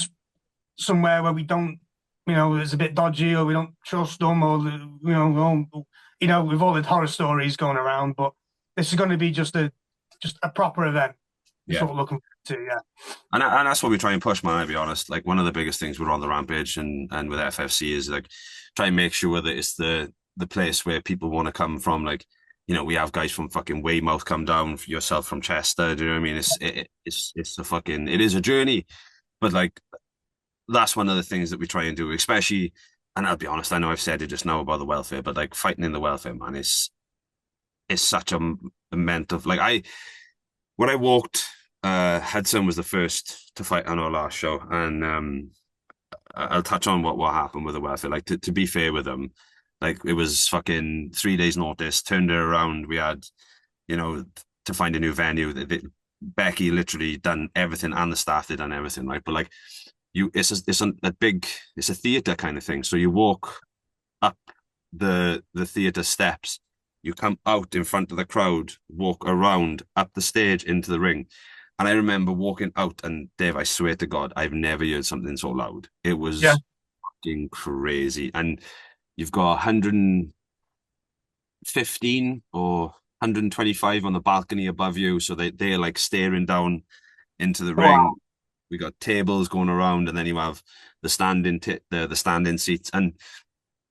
somewhere where we don't it's a bit dodgy or we don't trust them or with all the horror stories going around. But this is going to be just a proper event. That's Yeah. what we're looking forward to. Yeah. And that's what we try and push, man. I'll be honest. Like one of the biggest things with Rhondda Rampage and with FFC is like try and make sure that it's the place where people want to come from. Like, we have guys from fucking Weymouth come down, yourself from Chester. Do you know what I mean? It's a fucking it is a journey, but like that's one of the things that we try and do, especially. And I'll be honest, I know I've said it just now about the welfare, but like fighting in the welfare, man, is such a mental. Like when I walked, Hudson was the first to fight on our last show, and I'll touch on what happened with the welfare. Like to be fair with them, like it was fucking 3 days notice, turned it around. We had, to find a new venue. Becky literally done everything, and the staff they done everything, right? But like it's a theater kind of thing. So you walk up the theater steps, you come out in front of the crowd, walk around up the stage into the ring. And I remember walking out, and Dave, I swear to God, I've never heard something so loud. It was Yeah. fucking crazy. And you've got 115 or 125 on the balcony above you. So they're like staring down into the ring. Wow. We got tables going around, and then you have the standing seats. And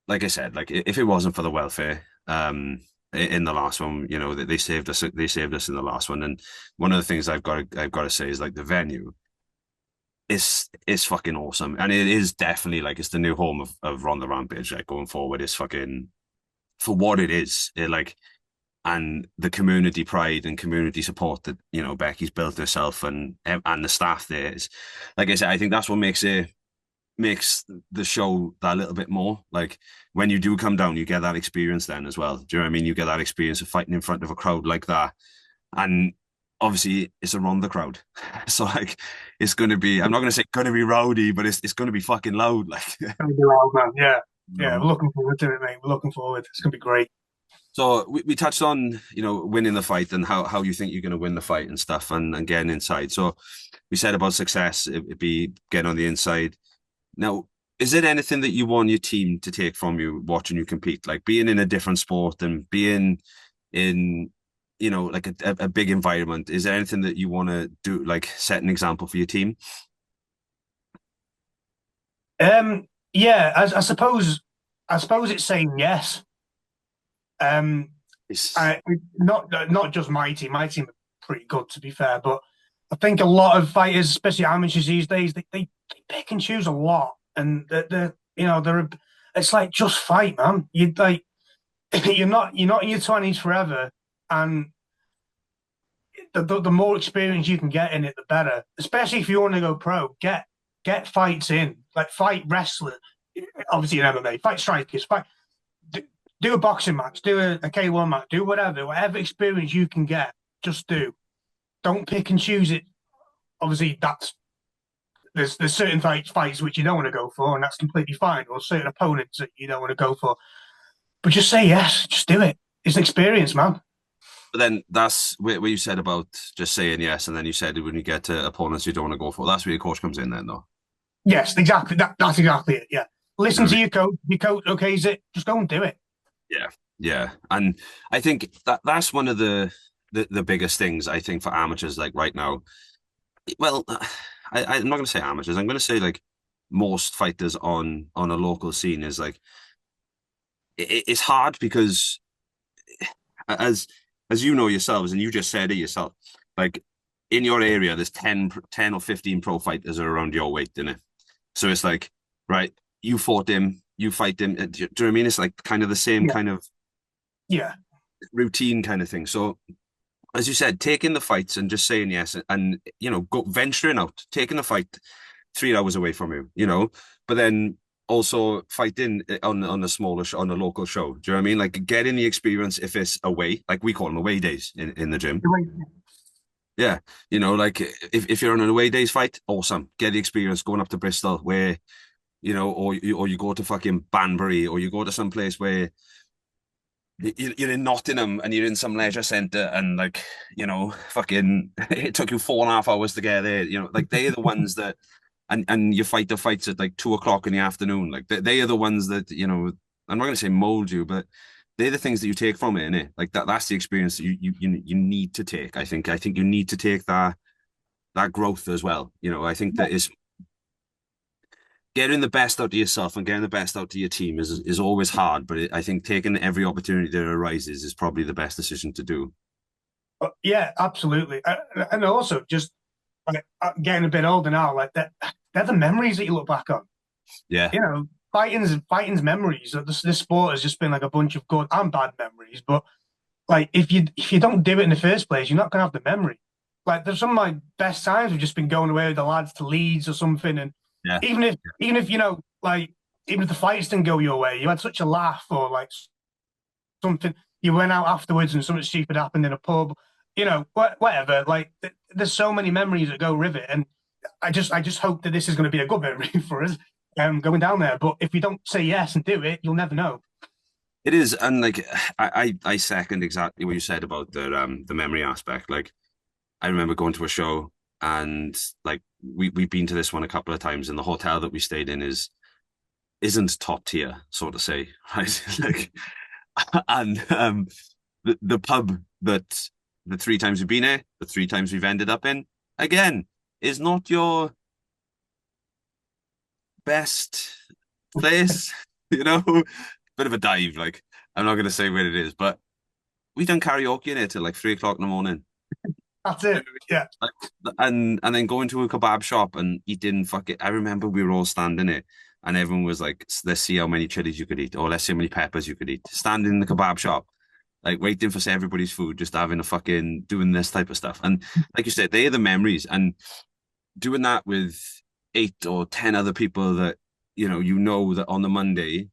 like I said, like if it wasn't for the welfare, in the last one, they saved us. They saved us in the last one. And one of the things I've got to say is like the venue is fucking awesome, and it is definitely like it's the new home of Rhondda Rampage. Like going forward, it's fucking for what it is. And the community pride and community support that Becky's built herself and the staff there is, like I said, I think that's what makes the show that little bit more. Like when you do come down, you get that experience then as well. Do you know what I mean? You get that experience of fighting in front of a crowd like that, and obviously it's a Rhondda crowd, so like it's going to be. I'm not going to say going to be rowdy, but it's going to be fucking loud. Like, Gonna be loud, man. Yeah. Yeah. um, We're looking forward to it, mate. We're looking forward. It's gonna be great. so we touched on winning the fight and how you think you're going to win the fight and stuff and getting inside. So we said about success, it'd be getting on the inside. Now, is there anything that you want your team to take from you watching you compete, like being in a different sport and being in, like a big environment? Is there anything that you want to do, like set an example for your team? Yeah, I suppose I suppose it's saying yes. It's, I, not just my team. My team are pretty good, to be fair, but I think a lot of fighters, especially amateurs these days, they pick and choose a lot, and they're it's like just fight, man. You like you're not in your 20s forever, and the more experience you can get in it, the better. Especially if you want to go pro, get fights in, like fight wrestling, obviously in MMA, fight strikers, fight do a boxing match, do a K1 match, do whatever experience you can get, just do. Don't pick and choose it. Obviously, there's certain fights which you don't want to go for, and that's completely fine. Or certain opponents that you don't want to go for, but just say yes, just do it. It's an experience, man. but then that's where you said about just saying yes, and then you said when you get to opponents you don't want to go for. That's where your coach comes in then, though. Yes, exactly. That's exactly it. Yeah, You know listen what I to mean? your coach. Your coach okays it. Just go and do it. Yeah, yeah, and I think that's one of the biggest things I think for amateurs like right now. Well, I'm not going to say amateurs. I'm going to say like most fighters on a local scene is like it's hard because as as you know yourselves, and you just said it yourself, like in your area, there's 10 or 15 pro fighters that are around your weight, isn't it? So it's like, right, you fought him, you fight him. Do you know what I mean? It's like kind of the same Yeah, kind of yeah, routine kind of thing. So as you said, taking the fights and just saying yes and go venturing out, taking the fight 3 hours away from you, but then also fighting on a smaller show, on a local show. Do you know what I mean? Like getting the experience if it's away, like we call them away days in the gym. Yeah. Like if you're on an away days fight, awesome. Get the experience going up to Bristol where, or you go to fucking Banbury or you go to some place where you're in Nottingham and you're in some leisure centre and like, fucking it took you 4.5 hours to get there. Like they're the ones that and you fight the fights at like 2 o'clock in the afternoon. Like they are the ones that, I'm not gonna say mold you, but they're the things that you take from it, innit? Like that's the experience that you need to take. I think you need to take that growth as well. I think that is getting the best out of yourself and getting the best out of your team is always hard, but I think taking every opportunity that arises is probably the best decision to do. Yeah, absolutely. And also just like getting a bit older now, like that, they're the memories that you look back on. Yeah, Fighting's memories. This sport has just been like a bunch of good and bad memories. But like if you don't do it in the first place, you're not gonna have the memory. Like there's some of my best times have just been going away with the lads to Leeds or something, and yeah. even if like even if the fights didn't go your way, you had such a laugh or like something. You went out afterwards and something stupid happened in a pub. Whatever. Like there's so many memories that go with it, and I just hope that this is going to be a good memory for us, going down there. But if we don't say yes and do it, you'll never know. It is, and like I second exactly what you said about the memory aspect. Like I remember going to a show and like we've been to this one a couple of times, and the hotel that we stayed in isn't top tier, so to say, right? Like, and the pub that the 3 times we've been here, the 3 times we've ended up in, again, is not your best place, you know. Bit of a dive, like I'm not gonna say where it is, but we done karaoke in it till like 3 o'clock in the morning. That's it. Yeah. Like, and then going to a kebab shop and eating fucking. I remember we were all standing it, and everyone was like, "Let's see how many chilies you could eat, or let's see how many peppers you could eat." Standing in the kebab shop, like waiting for everybody's food, just having a fucking doing this type of stuff. And like you said, they are the memories, and doing that with 8 or 10 other people that you know that on the Monday,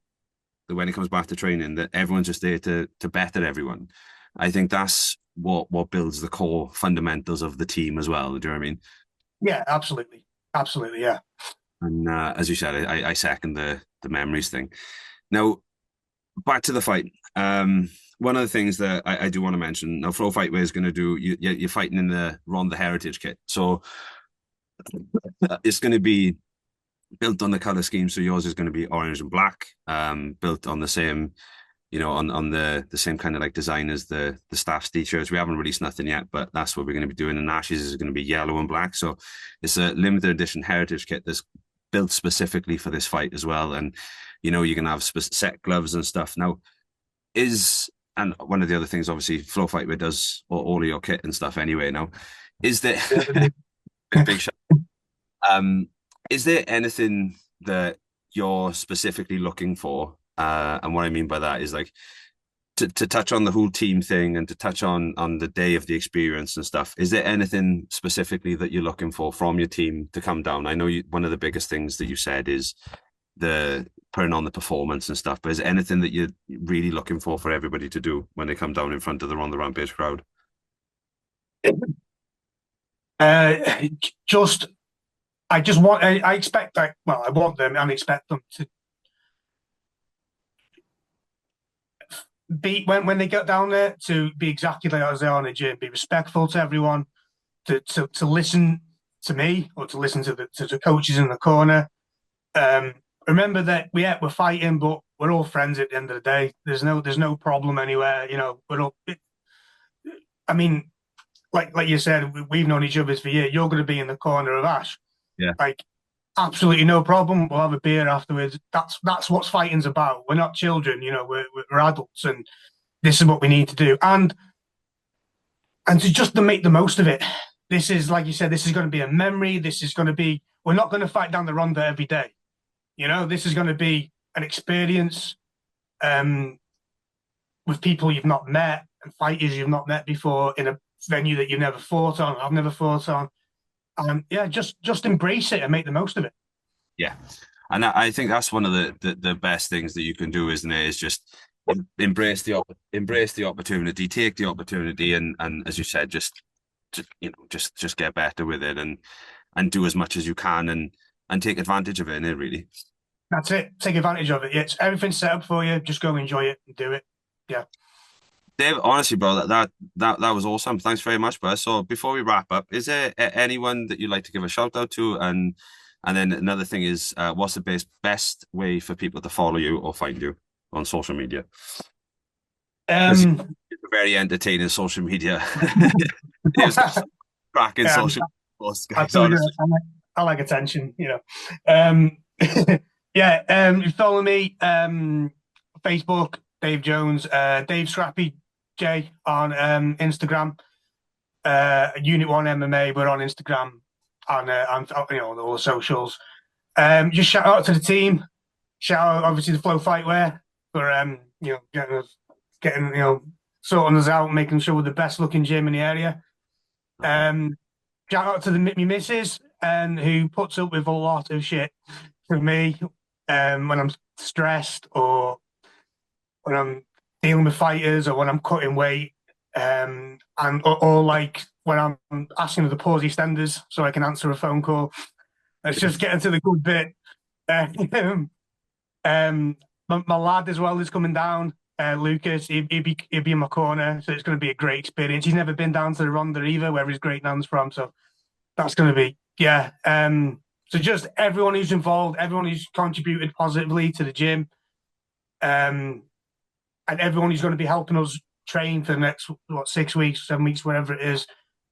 that when it comes back to training, that everyone's just there to better everyone. I think that's what builds the core fundamentals of the team as well. Do you know what I mean? Yeah. Absolutely. Absolutely. Yeah. And as you said, I second the memories thing. Now back to the fight. One of the things that I do want to mention now, Flow Fightwear is going to do you're fighting in the Rhondda Heritage kit, so it's going to be built on the color scheme. So yours is going to be orange and black, built on the same, on the same kind of like design as the staff's t-shirts. We haven't released nothing yet, but that's what we're going to be doing. And Ash's is going to be yellow and black. So it's a limited edition heritage kit that's built specifically for this fight as well. And you know, you can have set gloves and stuff. Now, and one of the other things, obviously, Flow Fightwear does all of your kit and stuff anyway. Now, is there big shot? Um, is there anything that you're specifically looking for? And what I mean by that is like to touch on the whole team thing and to touch on the day of the experience and stuff. Is there anything specifically that you're looking for from your team to come down? I know one of the biggest things that you said is the putting on the performance and stuff, but is there anything that you're really looking for everybody to do when they come down in front of the Rhondda Rampage crowd? Just I expect that. Well, I want them and expect them to be when they get down there to be exactly like as they are in the gym. Be respectful to everyone. To listen to me or to listen to the coaches in the corner. Remember that we're fighting, but we're all friends at the end of the day. There's no problem anywhere. You know, we're all. I mean, like you said, we've known each other for years. You're going to be in the corner of Ash. Yeah. Like, absolutely no problem. We'll have a beer afterwards. That's what fighting's about. We're not children, you know. We're adults, and this is what we need to do. And to make the most of it. This is, like you said, this is going to be a memory. This is going to be. We're not going to fight down the Rhondda every day. You know, this is going to be an experience with people you've not met and fighters you've not met before in a venue that you've never fought on. I've never fought on. Yeah, just embrace it and make the most of it. Yeah, and I think that's one of the best things that you can do, isn't it? Is just embrace the opportunity, take the opportunity, and as you said, just get better with it and do as much as you can and take advantage of it. Innit, really. That's it. Take advantage of it. Yeah, it's everything's set up for you. Just go enjoy it and do it. Yeah. Dave, honestly, bro, that was awesome. Thanks very much, bro. So before we wrap up, is there anyone that you'd like to give a shout out to? And then another thing is, what's the best way for people to follow you or find you on social media? It's very entertaining social media. It's cracking social posts, guys. I like attention, you know. You follow me, Facebook, Dave Jones, Dave Scrappy J on Instagram, Unit One MMA. We're on Instagram and all the socials. Just shout out to the team. Shout out obviously the Flow Fightwear for getting sorting us out, making sure we're the best looking gym in the area. Shout out to me missus who puts up with a lot of shit for me when I'm stressed or when I'm dealing with fighters or when I'm cutting weight, or like when I'm asking her to pause EastEnders so I can answer a phone call. Let's just get into the good bit. My lad as well is coming down. Lucas, he'll be in my corner, so it's going to be a great experience. He's never been down to the Rhondda either, where his great nan's from, so that's going to be So just everyone who's involved, everyone who's contributed positively to the gym, and everyone who's going to be helping us train for the next 6 weeks, 7 weeks, whatever it is.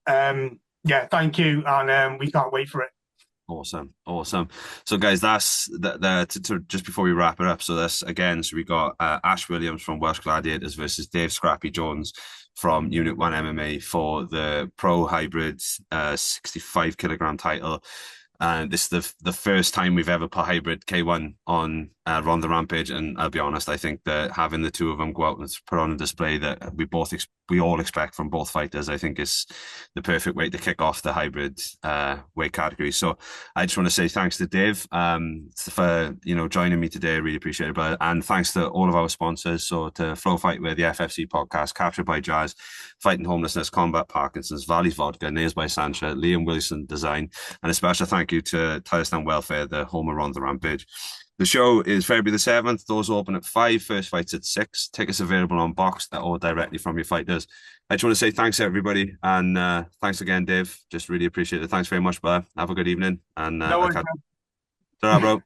Thank you, and we can't wait for it. Awesome. So guys, that's just before we wrap it up. So this again, so we got Ash Williams from Welsh Gladiators versus Dave Scrappy Jones from Unit One MMA for the Pro Hybrid 65 kilogram title. And this is the first time we've ever put hybrid K1 on Rhondda Rampage, and I'll be honest, I think that having the two of them go out and put on a display that we all expect from both fighters, I think is the perfect way to kick off the hybrid weight category. So I just want to say thanks to Dave for joining me today. I really appreciate it, brother. And thanks to all of our sponsors. So to Flow Fightwear, the FFC Podcast, Captured by Jazz, Fighting Homelessness, Combat Parkinson's, Valley's Vodka, Nails by Sancha, Liam Wilson Design, and a special thank you to Tylorstown Welfare, the home of Rhondda Rampage. The show is February the 7th. Doors open at 5. First fight's at 6. Tickets available on Box or directly from your fighters. I just want to say thanks to everybody. And thanks again, Dave. Just really appreciate it. Thanks very much, brother. Have a good evening. And no worries, bro.